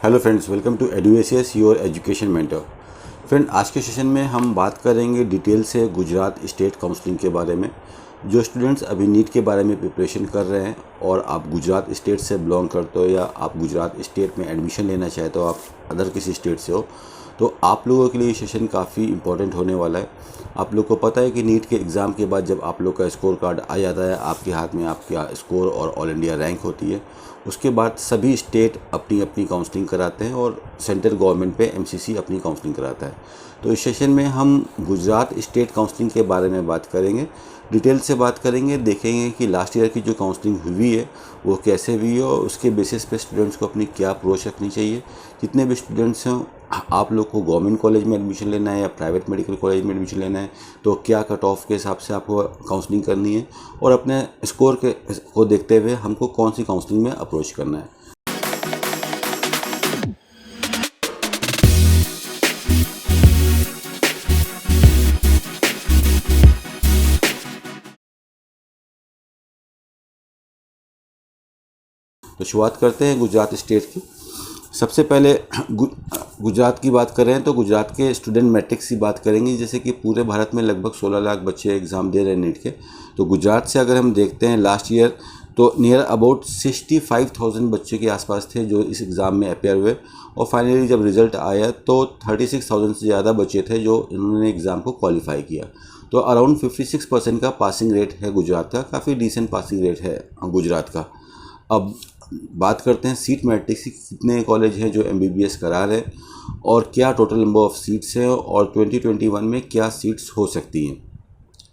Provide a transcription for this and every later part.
Hello friends, welcome to Eduacious your education mentor. Friend, आज के session में हम बात करेंगे डिटेल से गुजरात स्टेट काउंसलिंग के बारे में। जो स्टूडेंट्स अभी नीट के बारे में प्रिपरेशन कर रहे हैं और आप गुजरात स्टेट से बिलोंग करते हो या आप गुजरात स्टेट में एडमिशन लेना चाहते हो, आप अदर किसी स्टेट से हो, तो आप लोगों के लिए ये सेशन काफ़ी इंपॉर्टेंट होने वाला है। आप लोग को पता है कि नीट के एग्ज़ाम के बाद जब आप लोग का स्कोर कार्ड आ जाता है, आपके हाथ में आपका स्कोर और ऑल इंडिया रैंक होती है, उसके बाद सभी स्टेट अपनी अपनी काउंसलिंग कराते हैं और सेंट्रल गवर्नमेंट पे एमसीसी अपनी काउंसलिंग कराता है। तो इस सेशन में हम गुजरात स्टेट काउंसलिंग के बारे में बात करेंगे, डिटेल से बात करेंगे, देखेंगे कि लास्ट ईयर की जो काउंसलिंग हुई है वो कैसे हुई है और उसके बेसिस पे स्टूडेंट्स को अपनी क्या अप्रोच रखनी चाहिए। जितने भी स्टूडेंट्स हैं, आप लोग को गवर्नमेंट कॉलेज में एडमिशन लेना है या प्राइवेट मेडिकल कॉलेज में एडमिशन लेना है, तो क्या कट ऑफ के हिसाब से आपको काउंसलिंग करनी है और अपने स्कोर को देखते हुए हमको कौन सी काउंसलिंग में अप्रोच करना है। तो शुरुआत करते हैं गुजरात स्टेट की। सबसे पहले गुजरात की बात करें तो गुजरात के स्टूडेंट मैट्रिक्स की बात करेंगे। जैसे कि पूरे भारत में लगभग 16 लाख बच्चे एग्ज़ाम दे रहे हैं नीट के, तो गुजरात से अगर हम देखते हैं लास्ट ईयर तो नियर अबाउट 65,000 बच्चे के आसपास थे जो इस एग्ज़ाम में अपेयर हुए और फाइनली जब रिज़ल्ट आया तो 36,000 से ज़्यादा बच्चे थे जो इन्होंने एग्ज़ाम को क्वालिफाई किया। तो अराउंड 56% का पासिंग रेट है गुजरात का, काफ़ी डिसेंट पासिंग रेट है गुजरात का। अब बात करते हैं सीट मैट्रिक्स की, कितने कॉलेज हैं जो एमबीबीएस करा रहे हैं और क्या टोटल नंबर ऑफ़ सीट्स हैं और 2021 में क्या सीट्स हो सकती हैं।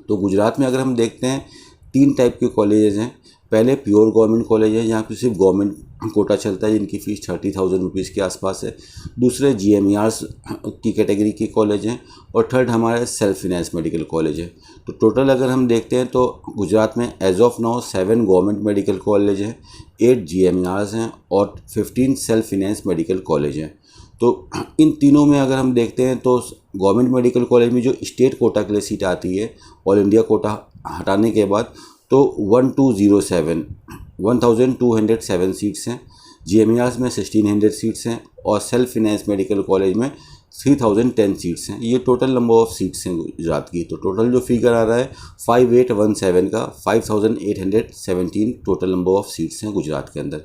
तो गुजरात में अगर हम देखते हैं 3 टाइप के कॉलेजेस हैं। पहले प्योर गवर्नमेंट कॉलेज है जहाँ पे सिर्फ गवर्नमेंट कोटा चलता है, जिनकी फ़ीस 30,000 रुपीज़ के आसपास है। दूसरे जीएमईआरस की कैटेगरी के कॉलेज हैं और थर्ड हमारे सेल्फ फिनेंस मेडिकल कॉलेज है। तो टोटल अगर हम देखते हैं तो गुजरात में as of now 7 government medical college हैं, 8 जीएमईआरस हैं और 15 सेल्फ फिनेंस मेडिकल कॉलेज हैं। तो इन तीनों में अगर हम देखते हैं तो गवर्नमेंट मेडिकल कॉलेज में जो स्टेट कोटा के लिए सीट आती है ऑल इंडिया कोटा हटाने के बाद तो 1207 सीट्स हैं। जीएमईआरस में 1600 सीट्स हैं और सेल्फ फिनेंस मेडिकल कॉलेज में 3010 सीट्स हैं। ये टोटल नंबर ऑफ़ सीट्स हैं गुजरात की। तो टोटल जो फिगर आ रहा है 5817 का 5817 टोटल नंबर ऑफ़ सीट्स हैं गुजरात के अंदर।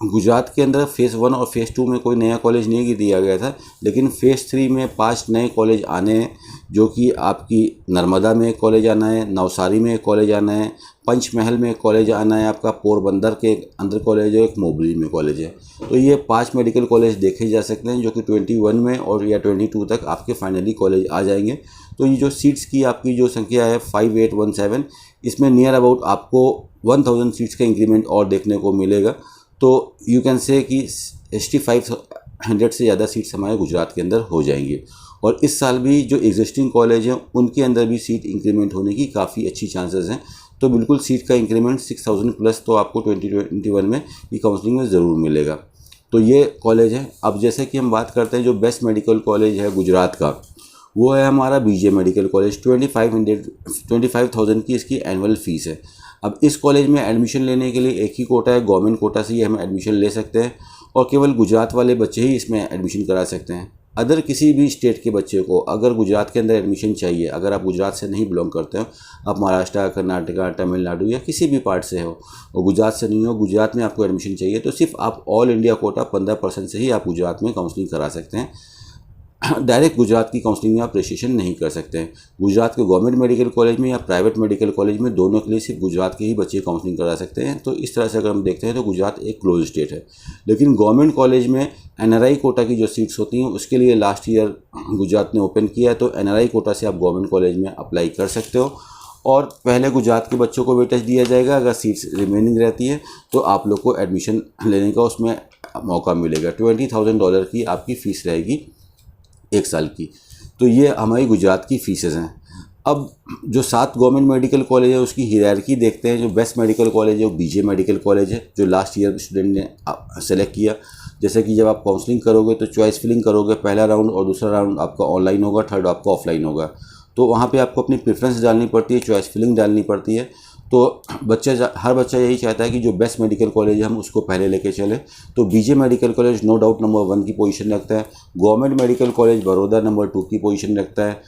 गुजरात के अंदर फ़ेज़ 1 और फ़ेज़ 2 में कोई नया कॉलेज नहीं दिया गया था, लेकिन फ़ेज़ 3 में 5 नए कॉलेज आने हैं, जो कि आपकी नर्मदा में एक कॉलेज आना है, नवसारी में एक कॉलेज आना है, पंचमहल में एक कॉलेज आना है, आपका पोरबंदर के अंदर कॉलेज है, एक मोबली में कॉलेज है। तो ये 5 मेडिकल कॉलेज देखे जा सकते हैं जो कि 21 में और या 22 तक आपके फाइनली कॉलेज आ जाएंगे। तो ये जो सीट्स की आपकी जो संख्या है 5817, इसमें नियर अबाउट आपको 1000 सीट्स का इंक्रीमेंट और देखने को मिलेगा। तो यू कैन से कि 6500 से ज़्यादा सीट्स हमारे गुजरात के अंदर हो जाएंगी और इस साल भी जो एग्जिस्टिंग कॉलेज हैं उनके अंदर भी सीट इंक्रीमेंट होने की काफ़ी अच्छी चांसेस हैं। तो बिल्कुल सीट का इंक्रीमेंट 6000 प्लस तो आपको 2021 में ये काउंसलिंग में ज़रूर मिलेगा। तो ये कॉलेज है। अब जैसे कि हम बात करते हैं जो बेस्ट मेडिकल कॉलेज है गुजरात का, वो है हमारा बीजे मेडिकल कॉलेज। 25,000 की इसकी एनुअल फ़ीस है। अब इस कॉलेज में एडमिशन लेने के लिए एक ही कोटा है, गवर्नमेंट कोटा से ही हम एडमिशन ले सकते हैं और केवल गुजरात वाले बच्चे ही इसमें एडमिशन करा सकते हैं। अदर किसी भी स्टेट के बच्चे को अगर गुजरात के अंदर एडमिशन चाहिए, अगर आप गुजरात से नहीं बिलोंग करते हो, आप महाराष्ट्र, कर्नाटका, तमिलनाडु या किसी भी पार्ट से हो और गुजरात से नहीं हो, गुजरात में आपको एडमिशन चाहिए, तो सिर्फ आप ऑल इंडिया कोटा 15% से ही आप गुजरात में काउंसलिंग करा सकते हैं। डायरेक्ट गुजरात की काउंसलिंग में आप रजिस्ट्रेशन नहीं कर सकते हैं। गुजरात के गवर्नमेंट मेडिकल कॉलेज में या प्राइवेट मेडिकल कॉलेज में, दोनों के लिए सिर्फ गुजरात के ही बच्चे काउंसलिंग करा सकते हैं। तो इस तरह से अगर हम देखते हैं तो गुजरात एक क्लोज स्टेट है। लेकिन गवर्नमेंट कॉलेज में एनआरआई कोटा की जो सीट्स होती हैं उसके लिए लास्ट ईयर गुजरात ने ओपन किया है, तो एनआरआई कोटा से आप गवर्नमेंट कॉलेज में अप्लाई कर सकते हो और पहले गुजरात के बच्चों को वेटेज दिया जाएगा। अगर सीट्स रिमेनिंग रहती है तो आप लोग को एडमिशन लेने का उसमें मौका मिलेगा। $20,000 की आपकी फ़ीस रहेगी 1 साल की। तो ये हमारी गुजरात की फ़ीसेस हैं। अब जो 7 गवर्नमेंट मेडिकल कॉलेज है उसकी हायरार्की देखते हैं। जो बेस्ट मेडिकल कॉलेज है वो बीजे मेडिकल कॉलेज है, जो लास्ट ईयर स्टूडेंट ने सेलेक्ट किया। जैसे कि जब आप काउंसलिंग करोगे तो चॉइस फिलिंग करोगे, पहला राउंड और दूसरा राउंड आपका ऑनलाइन होगा, थर्ड आपका ऑफलाइन होगा। तो वहाँ पे आपको अपनी प्रेफरेंस डालनी पड़ती है, चॉइस फिलिंग डालनी पड़ती है तो हर बच्चा यही चाहता है कि जो बेस्ट मेडिकल कॉलेज है हम उसको पहले लेके चलें। तो B J medical college no doubt number 1 की पोजीशन रखता है। Government medical college Baroda number 2 की पोजीशन रखता है।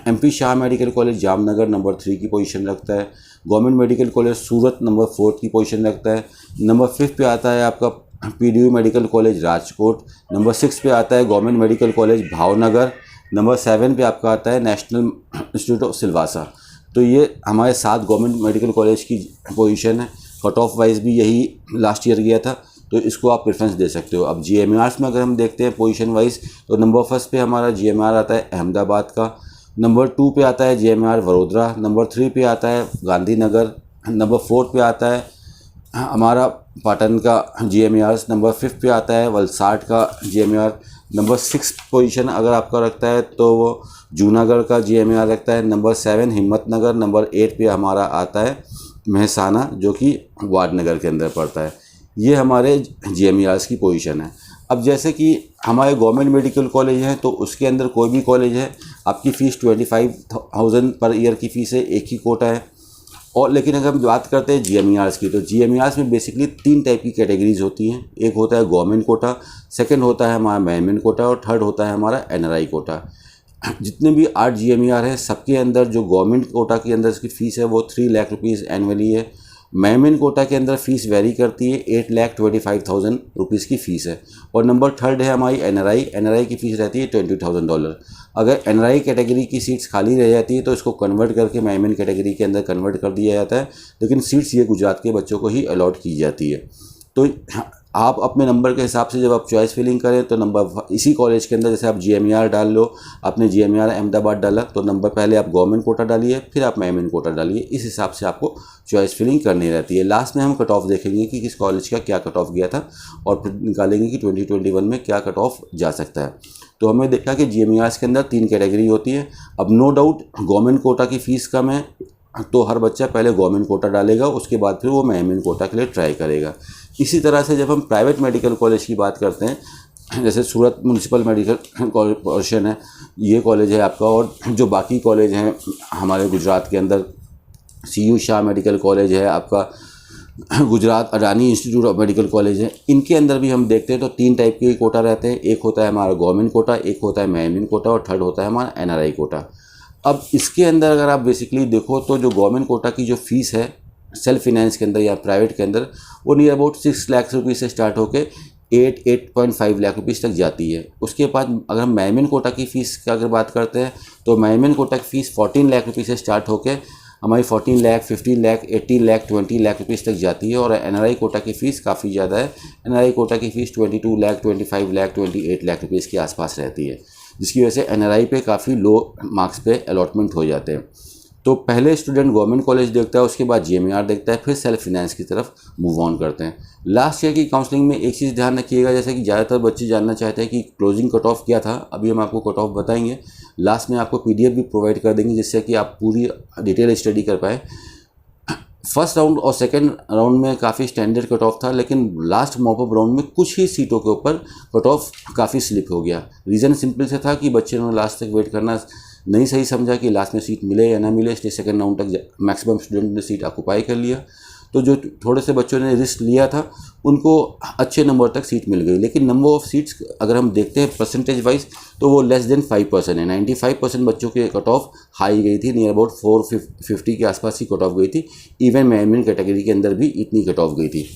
MP Shah medical college Jamnagar number 3 की पोजीशन रखता है। Government medical college Surat number 4 की पोजीशन रखता है। नंबर 5 पे आता है आपका PDU medical college Rajkot. Number 6 पे आता है government medical college Bhavnagar. Number 7 पे आपका आता है नेशनल इंस्टीट्यूट ऑफ सिलवासा। तो ये हमारे 7 गवर्नमेंट मेडिकल कॉलेज की पोजीशन है। कट ऑफ वाइज भी यही लास्ट ईयर गया था, तो इसको आप प्रेफरेंस दे सकते हो। अब GMARs में अगर हम देखते हैं पोजीशन वाइज, तो नंबर 1 पे हमारा GMAR आता है अहमदाबाद का। नंबर 2 पे आता है GMAR वडोदरा। नंबर 3 पे आता है गांधीनगर। नंबर 4 पे आता है हमारा पाटन का GMARs। नंबर 5 पे आता है वलसाड़ का GMAR। नंबर 6 पोजीशन अगर आपका रखता है तो वो जूनागढ़ का GMAR रखता है। नंबर 7 हिम्मतनगर। नंबर 8 पे हमारा आता है महसाना, जो कि वाडनगर के अंदर पड़ता है। ये हमारे GMARs की पोजीशन है। अब जैसे कि हमारे गवर्नमेंट मेडिकल कॉलेज हैं, तो उसके अंदर कोई भी कॉलेज है, आपकी फ़ीस 25,000 पर ईयर की फ़ीस है, एक ही कोटा है। और लेकिन अगर हम बात करते हैं GMARs की, तो GMARs में बेसिकली 3 टाइप की कैटेगरीज होती हैं। एक होता है गवर्नमेंट कोटा, सेकंड होता है हमारा मेहमान कोटा, और थर्ड होता है हमारा NRI कोटा। जितने भी 8 GMAR हैं, सबके अंदर जो गवर्नमेंट कोटा के अंदर इसकी फ़ीस है वो 3 लाख रुपीज़ एनुअली है। मेहमान कोटा के अंदर फ़ीस वेरी करती है, 8,25,000 रुपीज़ की फ़ीस है। और नंबर 3 है हमारी NRI की फ़ीस रहती है $20,000। अगर NRI कैटेगरी की सीट्स खाली रह जाती है तो इसको कन्वर्ट करके मेहमान कैटेगरी के अंदर कन्वर्ट कर दिया जाता है, लेकिन सीट्स ये गुजरात के बच्चों को ही अलॉट की जाती है। तो आप अपने नंबर के हिसाब से जब आप चॉइस फिलिंग करें तो नंबर इसी कॉलेज के अंदर, जैसे आप GMAR डाल लो, आपने GMAR अहमदाबाद डाला तो नंबर पहले आप गवर्नमेंट कोटा डालिए, फिर आप मेहमान कोटा डालिए। इस हिसाब से आपको चॉइस फिलिंग करनी रहती है। लास्ट में हम कट ऑफ देखेंगे कि किस कॉलेज का क्या कट ऑफ गया था, और फिर निकालेंगे कि 2021 में क्या कट ऑफ जा सकता है। तो हमें देखा कि GMARs के अंदर 3 कैटेगरी होती है। अब नो डाउट गवर्नमेंट कोटा की फ़ीस कम है, तो हर बच्चा पहले गवर्नमेंट कोटा डालेगा, उसके बाद फिर वो मेहमान कोटा के लिए ट्राई करेगा। इसी तरह से जब हम प्राइवेट मेडिकल कॉलेज की बात करते हैं, जैसे सूरत म्यूनसिपल मेडिकल कॉर्पोरेशन है, ये कॉलेज है आपका, और जो बाकी कॉलेज हैं हमारे गुजरात के अंदर, CU शाह मेडिकल कॉलेज है आपका, Gujarat Adani institute of medical college है, इनके अंदर भी हम देखते हैं तो 3 टाइप के कोटा रहते हैं। एक होता है हमारा गवर्नमेंट कोटा, एक होता है मेहमान कोटा, और थर्ड होता है हमारा NRI कोटा। अब इसके अंदर अगर आप बेसिकली देखो तो जो गवर्नमेंट कोटा की जो फ़ीस है सेल्फ फाइनेंस के अंदर या प्राइवेट के अंदर, वो नियर अबाउट 6 लाख रुपीज़ से स्टार्ट होकर 8.5 लाख रुपीज़ तक जाती है। उसके बाद अगर हम मेहमान कोटा की फ़ीस की अगर बात करते हैं तो मेहमान कोटा की फ़ीस 14 लाख रुपीज़ से स्टार्ट होकर हमारी 14 लाख, 15 लाख, 18 लाख, 20 लाख रुपीज़ तक जाती है। और NRI कोटा की फ़ीस काफ़ी ज़्यादा है। NRI कोटा की फ़ीस 22 लाख, 25 लाख, 28 लाख रुपीज़ के आसपास रहती है, जिसकी वजह से NRI पे काफ़ी लो मार्क्स पे अलॉटमेंट हो जाते हैं। तो पहले स्टूडेंट गवर्नमेंट कॉलेज देखता है, उसके बाद GMAR देखता है, फिर सेल्फ फाइनेंस की तरफ मूव ऑन करते हैं। लास्ट ईयर की काउंसलिंग में एक चीज़ ध्यान रखिएगा, जैसे कि ज़्यादातर बच्चे जानना चाहते हैं कि क्लोजिंग कट ऑफ क्या था। अभी हम आपको कट ऑफ बताएंगे, लास्ट में आपको PDF भी प्रोवाइड कर देंगे, जिससे कि आप पूरी डिटेल स्टडी कर पाए। फर्स्ट राउंड और सेकंड राउंड में काफ़ी स्टैंडर्ड कट ऑफ था, लेकिन लास्ट मॉपअप राउंड में कुछ ही सीटों के ऊपर कट ऑफ काफ़ी स्लिप हो गया। रीज़न सिंपल से था कि बच्चे ने लास्ट तक वेट करना नहीं सही समझा कि लास्ट में सीट मिले या ना मिले, इसलिए सेकंड राउंड तक मैक्सिमम स्टूडेंट ने सीट ऑक्यूपाई कर लिया। तो जो थोड़े से बच्चों ने रिस्क लिया था उनको अच्छे नंबर तक सीट मिल गई, लेकिन नंबर ऑफ़ सीट्स अगर हम देखते हैं परसेंटेज वाइज तो वो लेस देन 5% है। 95% बच्चों के कट ऑफ हाई गई थी, नियर अबाउट 450 के आसपास ही कट ऑफ गई थी। इवन मेहमान कैटेगरी के अंदर भी इतनी कट ऑफ गई थी।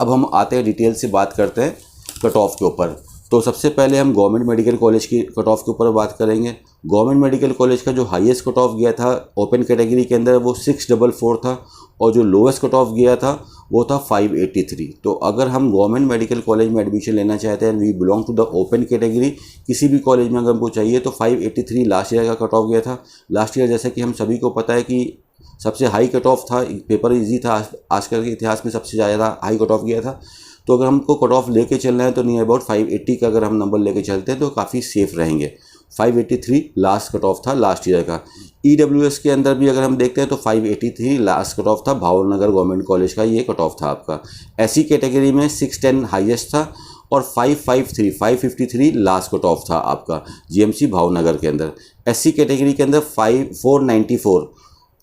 अब हम आते हैं डिटेल से बात करते हैं कट ऑफ के ऊपर। तो सबसे पहले हम गवर्नमेंट मेडिकल कॉलेज की कट ऑफ के ऊपर बात करेंगे। गवर्नमेंट मेडिकल कॉलेज का जो हाईएस्ट कट ऑफ गया था ओपन कैटेगरी के अंदर वो 644 था, और जो लोवेस्ट कट ऑफ गया था वो था 583। तो अगर हम गवर्नमेंट मेडिकल कॉलेज में एडमिशन लेना चाहते हैं, we belong to the open category, किसी भी कॉलेज में अगर हमको चाहिए तो 583 लास्ट ईयर का कट ऑफ गया था। लास्ट ईयर जैसे कि हम सभी को पता है कि सबसे हाई कट ऑफ था, पेपर इजी था, आजकल के इतिहास में सबसे ज़्यादा हाई कट ऑफ गया था। तो अगर हमको कट ऑफ लेके चलना है तो नियर अबाउट 580 का अगर हम नंबर लेके चलते हैं तो काफ़ी सेफ रहेंगे। 583 लास्ट कट ऑफ था लास्ट ईयर का। EWS के अंदर भी अगर हम देखते हैं तो 583 लास्ट कट ऑफ था, भावनगर गवर्नमेंट कॉलेज का ये कट ऑफ था आपका। SC कैटेगरी में 610 हाईएस्ट था, और 553 लास्ट कट ऑफ था आपका GMC भावनगर के अंदर। SC कैटेगरी के अंदर 494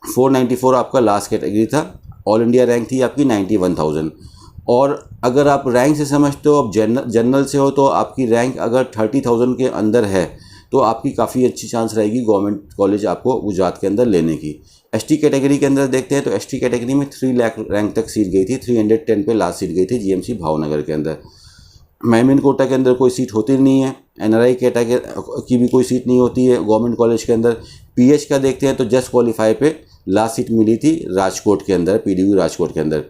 494 आपका लास्ट कैटेगरी था। ऑल इंडिया रैंक थी आपकी 91,000। और अगर आप रैंक से समझते हो, अब जनरल से हो, तो आपकी रैंक अगर 30,000 के अंदर है तो आपकी काफ़ी अच्छी चांस रहेगी गवर्नमेंट कॉलेज आपको गुजरात के अंदर लेने की। एसटी कैटेगरी के अंदर देखते हैं तो एसटी कैटेगरी में 3 लाख रैंक तक सीट गई थी, 310 पे लास्ट सीट गई थी जीएमसी भावनगर के अंदर। मेमन कोटा के अंदर कोई सीट होती नहीं है, एनआरआई कैटेगरी की भी कोई सीट नहीं होती है गवर्नमेंट कॉलेज के अंदर। पीएच का देखते हैं तो जस्ट क्वालिफाई पे लास्ट सीट मिली थी राजकोट के अंदर, पीडीयू राजकोट के अंदर।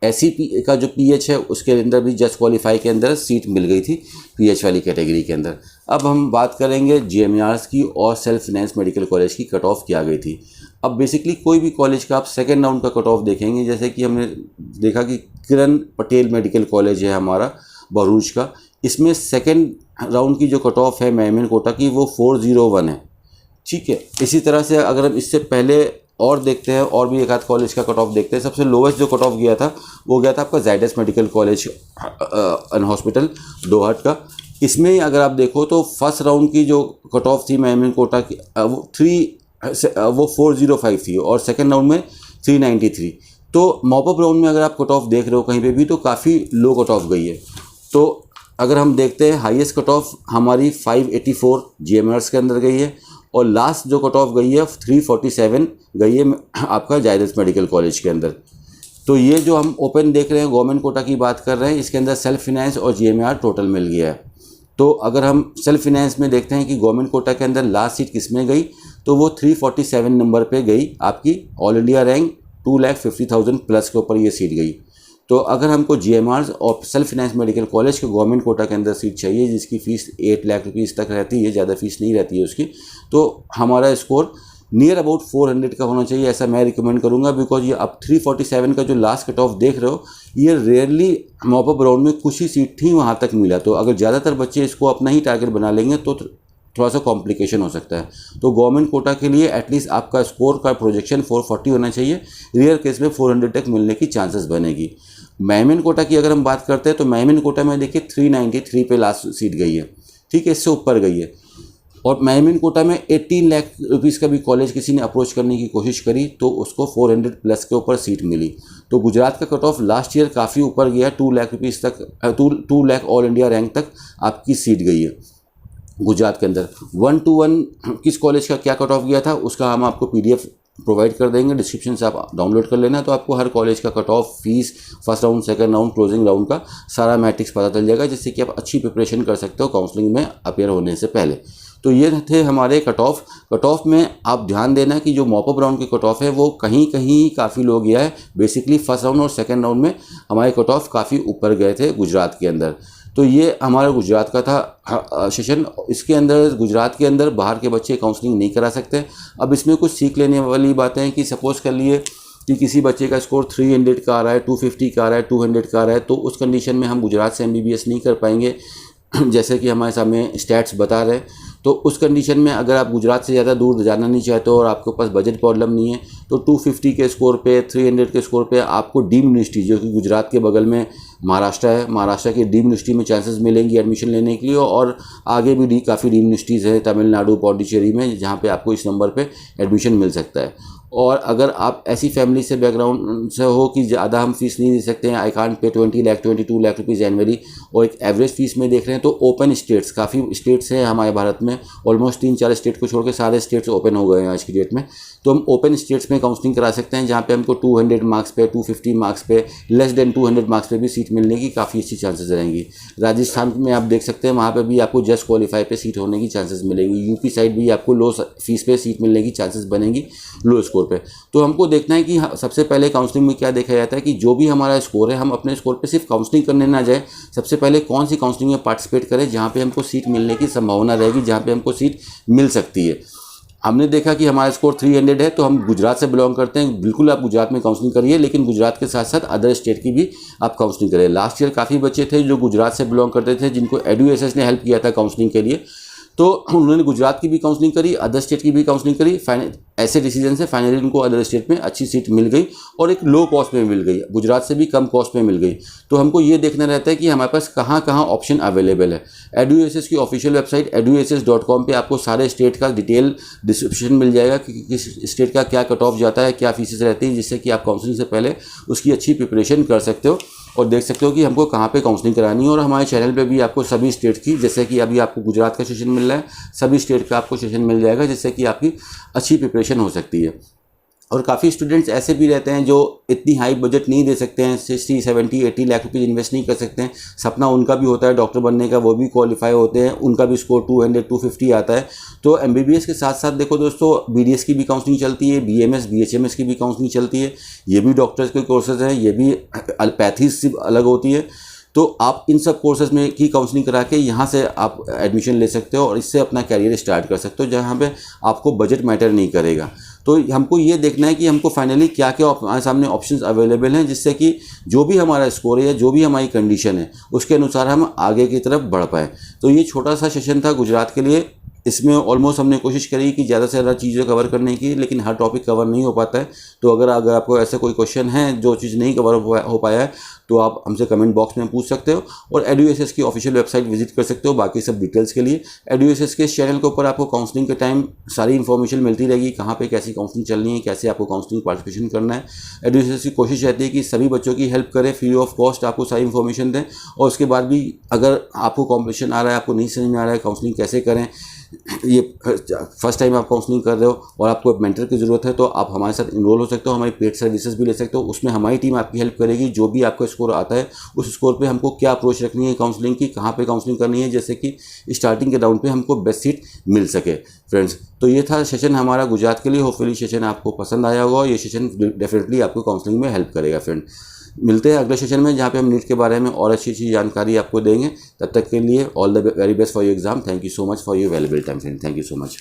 एससी का जो पीएच है उसके अंदर भी जस्ट क्वालिफाई के अंदर सीट मिल गई थी पीएच वाली कैटेगरी के अंदर। अब हम बात करेंगे जीएमईआरएस की और सेल्फ फाइनेंस मेडिकल कॉलेज की कट ऑफ क्या गई थी। अब बेसिकली कोई भी कॉलेज का आप सेकेंड राउंड का कट ऑफ देखेंगे, जैसे कि हमने देखा कि किरण पटेल मेडिकल कॉलेज है हमारा भरूच का, इसमें सेकेंड राउंड की जो कट ऑफ है मेमन कोटा की वो 401 है। ठीक है, इसी तरह से अगर हम इससे पहले और देखते हैं और भी एक आध कॉलेज का कट ऑफ देखते हैं। सबसे लोवेस्ट जो कट ऑफ गया था वो गया था आपका Zydus medical college and hospital Dahod का। इसमें अगर आप देखो तो फर्स्ट राउंड की जो कट ऑफ थी मेमन कोटा की वो 405 थी और सेकेंड राउंड में 393। तो मॉपअप राउंड में अगर आप कट ऑफ देख रहे हो कहीं पे भी तो काफ़ी लो कट ऑफ गई है। तो अगर हम देखते हैं हाईएस्ट कट ऑफ हमारी 584 जीएमआरएस के अंदर गई है और लास्ट जो कट ऑफ गई है 347 गई है आपका जाइडस मेडिकल कॉलेज के अंदर। तो ये जो हम ओपन देख रहे हैं गवर्नमेंट कोटा की बात कर रहे हैं, इसके अंदर सेल्फ फाइनेंस और जीएमईआर टोटल मिल गया है। तो अगर हम सेल्फ फाइनेंस में देखते हैं कि गवर्नमेंट कोटा के अंदर लास्ट सीट किस में गई तो वो 347 नंबर पे गई आपकी ऑल इंडिया रैंक 2,50,000 प्लस के ऊपर ये सीट गई। तो अगर हमको जीएमआर और सेल्फ फाइनेंस मेडिकल कॉलेज के गवर्नमेंट कोटा के अंदर सीट चाहिए जिसकी फ़ीस 8 लाख रुपीज़ तक रहती है, ज़्यादा फीस नहीं रहती है उसकी, तो हमारा स्कोर नियर अबाउट 400 का होना चाहिए, ऐसा मैं रिकमेंड करूंगा। बिकॉज ये अब 347 का जो लास्ट कट ऑफ देख रहे हो ये रेयरली मॉपअप राउंड में कुछ ही सीट थी वहाँ तक मिला। तो अगर ज़्यादातर बच्चे इसको अपना ही टारगेट बना लेंगे तो थोड़ा सा कॉम्प्लिकेशन हो सकता है। तो गवर्नमेंट कोटा के लिए एटलीस्ट आपका स्कोर का प्रोजेक्शन 440 होना चाहिए, रेयर केस में 400 तक मिलने की चांसेस बनेगी। मेमन कोटा की अगर हम बात करते हैं तो मेमन कोटा में देखिए 393 पे लास्ट सीट गई है, ठीक है, इससे ऊपर गई है। और मेमन कोटा में 18 लाख रुपीज़ का भी कॉलेज किसी ने अप्रोच करने की कोशिश करी तो उसको 400 प्लस के ऊपर सीट मिली। तो गुजरात का कट ऑफ लास्ट ईयर काफ़ी ऊपर गया, 2 लाख रुपीज़ तक, 2 लाख ऑल इंडिया रैंक तक आपकी सीट गई है गुजरात के अंदर। 1 to 1 किस कॉलेज का क्या कट ऑफ गया था उसका हम आपको PDF प्रोवाइड कर देंगे, डिस्क्रिप्शन से आप डाउनलोड कर लेना। तो आपको हर कॉलेज का cut of, fees, first round, second round, closing round का सारा मैट्रिक्स पता चल जाएगा, जिससे कि आप अच्छी प्रिपरेशन कर सकते हो काउंसलिंग में अपेयर होने से पहले। तो ये थे हमारे कट ऑफ। कट ऑफ में आप ध्यान देना कि जो मॉपअप राउंड के कट ऑफ है वो कहीं कहीं काफ़ी लो गया है। बेसिकली फर्स्ट राउंड और सेकेंड राउंड में हमारे कट ऑफ काफ़ी ऊपर गए थे गुजरात के अंदर। तो ये हमारा गुजरात का था सेशन। इसके अंदर गुजरात के अंदर बाहर के बच्चे काउंसलिंग नहीं करा सकते। अब इसमें कुछ सीख लेने वाली बातें हैं कि सपोज़ कर लिए कि किसी बच्चे का स्कोर 300 का आ रहा है, 250 का आ रहा है, 200 का आ रहा है, तो उस कंडीशन में हम गुजरात से MBBS नहीं कर पाएंगे जैसे कि हमारे सामने स्टैट्स बता रहे हैं। तो उस कंडीशन में अगर आप गुजरात से ज़्यादा दूर जाना नहीं चाहते हो और आपके पास बजट प्रॉब्लम नहीं है तो 250 के स्कोर पे, 300 के स्कोर पे आपको डीम्ड यूनिवर्सिटी जो कि गुजरात के बगल में महाराष्ट्र है, महाराष्ट्र की डीम्ड यूनिवर्सिटी में चांसेस मिलेंगी एडमिशन लेने के लिए। और आगे भी काफ़ी डीम्ड यूनिवर्सिटीज़ है तमिलनाडु, पौंडीचेरी में, जहाँ पे आपको इस नंबर पे एडमिशन मिल सकता है। और अगर आप ऐसी फैमिली से बैकग्राउंड से हो कि ज़्यादा हम फीस नहीं दे सकते हैं, I can't pay 20 lakh 22 lakh rupees annually, और एक एवरेज फीस में देख रहे हैं, तो ओपन स्टेट्स, काफ़ी स्टेट्स हैं हमारे भारत में, ऑलमोस्ट 3-4 स्टेट को छोड़ के सारे स्टेट्स ओपन हो गए हैं आज की डेट में। तो हम ओपन स्टेट्स में काउंसलिंग करा सकते हैं जहाँ पे हमको 200 मार्क्स पे, 250 मार्क्स पे, लेस देन 200 मार्क्स पे भी सीट मिलने की काफ़ी अच्छी चांसेस रहेंगी। राजस्थान में आप देख सकते हैं वहाँ पे भी आपको जस्ट क्वालिफाई पे सीट होने की चांसेस मिलेंगी। यूपी साइड भी आपको लो फीस पे सीट मिलने की चांसेस बनेंगी लो स्कोर पे। तो हमको देखना है कि सबसे पहले काउंसलिंग में क्या देखा जाता है कि जो भी हमारा स्कोर है हम अपने स्कोर पे सिर्फ काउंसलिंग करने ना जाए, सबसे पहले कौन सी काउंसलिंग में पार्टिसिपेट करें जहाँ पे हमको सीट मिलने की संभावना रहेगी, जहाँ पे हमको सीट मिल सकती है। हमने देखा कि हमारा स्कोर 300 है तो हम गुजरात से बिलोंग करते हैं, बिल्कुल आप गुजरात में काउंसलिंग करिए, लेकिन गुजरात के साथ साथ अदर स्टेट की भी आप काउंसलिंग करें। लास्ट ईयर काफ़ी बच्चे थे जो गुजरात से बिलोंग करते थे जिनको EduSS ने हेल्प किया था काउंसलिंग के लिए। तो उन्होंने गुजरात की भी काउंसलिंग करी, अदर स्टेट की भी काउंसलिंग करी, ऐसे डिसीजन से फाइनली उनको अदर स्टेट में अच्छी सीट मिल गई और एक लो कॉस्ट में मिल गई, गुजरात से भी कम कॉस्ट में मिल गई। तो हमको ये देखना रहता है कि हमारे पास कहाँ कहाँ ऑप्शन अवेलेबल है। EduSS की ऑफिशियल वेबसाइट eduss.com पे आपको सारे स्टेट का डिटेल डिस्क्रिप्शन मिल जाएगा कि किस स्टेट का क्या कट ऑफ जाता है, क्या फीसेस रहती है, जिससे कि आप काउंसलिंग से पहले उसकी अच्छी प्रिपरेशन कर सकते हो और देख सकते हो कि हमको कहाँ पे काउंसलिंग करानी है। और हमारे चैनल पे भी आपको सभी स्टेट की, जैसे कि अभी आपको गुजरात का सेशन मिल रहा है, सभी स्टेट का आपको सेशन मिल जाएगा, जिससे कि आपकी अच्छी प्रिपरेशन हो सकती है। और काफ़ी स्टूडेंट्स ऐसे भी रहते हैं जो इतनी हाई बजट नहीं दे सकते हैं, 60, 70, 80 लाख रुपीज़ इन्वेस्ट नहीं कर सकते हैं। सपना उनका भी होता है डॉक्टर बनने का, वो भी क्वालिफाई होते हैं, उनका भी स्कोर 200, 250 आता है। तो MBBS के साथ साथ देखो दोस्तों, BDS की भी काउंसलिंग चलती है, BMS, BHMS की भी काउंसलिंग चलती है। ये भी डॉक्टर्स के कोर्सेज हैं, ये भी एलोपैथी से अलग होती है। तो आप इन सब कोर्सेज में की काउंसलिंग करा के यहाँ से आप एडमिशन ले सकते हो और इससे अपना कैरियर स्टार्ट कर सकते हो, जहाँ पे आपको बजट मैटर नहीं करेगा। तो हमको ये देखना है कि हमको फाइनली क्या क्या हमारे सामने ऑप्शंस अवेलेबल हैं, जिससे कि जो भी हमारा स्कोर है या जो भी हमारी कंडीशन है उसके अनुसार हम आगे की तरफ बढ़ पाए। तो ये छोटा सा सेशन था गुजरात के लिए। इसमें ऑलमोस्ट हमने कोशिश करी कि ज़्यादा से ज़्यादा चीज़ें कवर करने की, लेकिन हर टॉपिक कवर नहीं हो पाता है। तो अगर आपको ऐसा कोई क्वेश्चन है जो चीज़ नहीं कवर हो पाया है, तो आप हमसे कमेंट बॉक्स में पूछ सकते हो और EduSS की ऑफिशियल वेबसाइट विजिट कर सकते हो बाकी सब डिटेल्स के लिए। EduSS के इस चैनल के ऊपर आपको काउंसलिंग के टाइम सारी इन्फॉर्मेशन मिलती रहेगी, कहाँ पे कैसी काउंसलिंग चलनी है, कैसे आपको काउंसलिंग पार्टिसिपेशन करना है। EduSS की कोशिश रहती है कि सभी बच्चों की हेल्प करें, फ्री ऑफ कॉस्ट आपको सारी इन्फॉर्मेशन दें। और उसके बाद भी अगर आपको कॉम्पिटिशन आ रहा है, आपको नहीं समझ में आ रहा है काउंसलिंग कैसे करें, ये फर्स्ट टाइम आप काउंसलिंग कर रहे हो और आपको एक मेंटर की ज़रूरत है, तो आप हमारे साथ इनरोल हो सकते हो, हमारी पेड सर्विसेज भी ले सकते हो। उसमें हमारी टीम आपकी हेल्प करेगी। जो भी आपका स्कोर आता है उस स्कोर पे हमको क्या अप्रोच रखनी है काउंसलिंग की, कहाँ पे काउंसलिंग करनी है, जैसे कि स्टार्टिंग के राउंड पे हमको बेस्ट सीट मिल सके। फ्रेंड्स, तो ये था सेशन हमारा गुजरात के लिए। होपफुली सेशन आपको पसंद आया होगा। ये सेशन डेफिनेटली आपको काउंसलिंग में हेल्प करेगा। फ्रेंड, मिलते हैं अगले सेशन में, जहाँ पे हम नीट के बारे में और अच्छी अच्छी जानकारी आपको देंगे। तब तक के लिए all the very best for your exam. Thank you so much for your valuable time friend. Thank you so much.